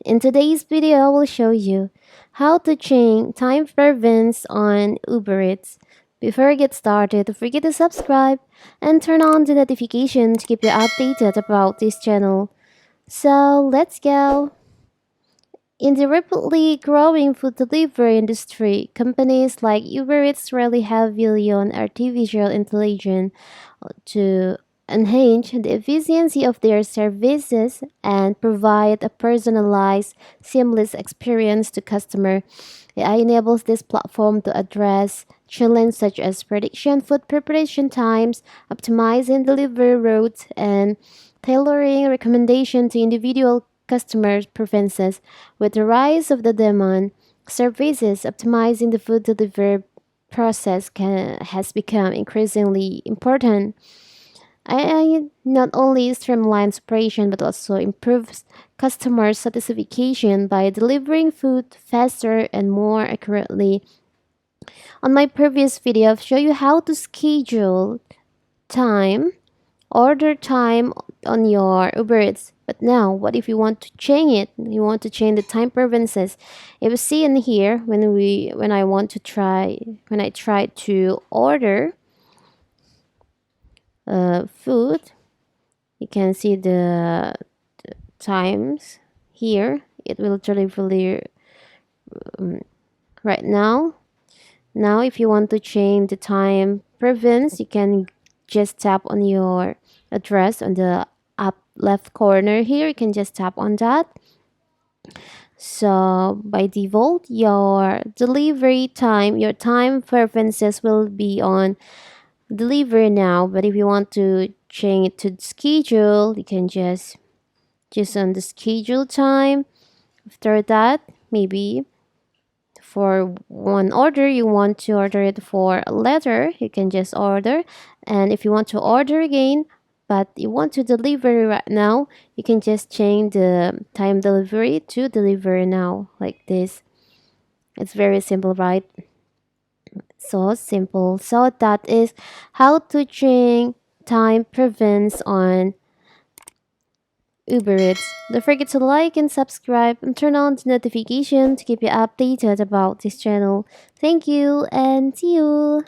In today's video, I will show you how to change time preference on Uber Eats. Before I get started, don't forget to subscribe and turn on the notification to keep you updated about this channel. So let's go! In the rapidly growing food delivery industry, companies like Uber Eats rely heavily on artificial intelligence to enhance the efficiency of their services and provide a personalized, seamless experience to customers. AI enables this platform to address challenges such as prediction food preparation times, optimizing delivery routes, and tailoring recommendations to individual customer preferences. With the rise of the demand, services optimizing the food delivery process has become increasingly important. AI not only streamlines operation but also improves customer satisfaction by delivering food faster and more accurately. On my previous video, I've shown you how to schedule time, order time on your Uber Eats. But now, what if you want to change it? You want to change the time preferences. If you see in here, when I try to order food, you can see the times here. It will deliver right now. Now if you want to change the time preference, you can just tap on your address on the up left corner here. You can just tap on that. So by default, your delivery time, your time preferences will be on deliver now. But if you want to change it to schedule, you can just on the schedule time. After that, maybe for one order, you want to order it for a letter, you can just order. And if you want to order again but you want to deliver right now, you can just change the time delivery to deliver now, like this. It's very simple, right? So simple. So that is how to change time preference on Uber Eats. Don't forget to like and subscribe and turn on the notification to keep you updated about this channel. Thank you and see you!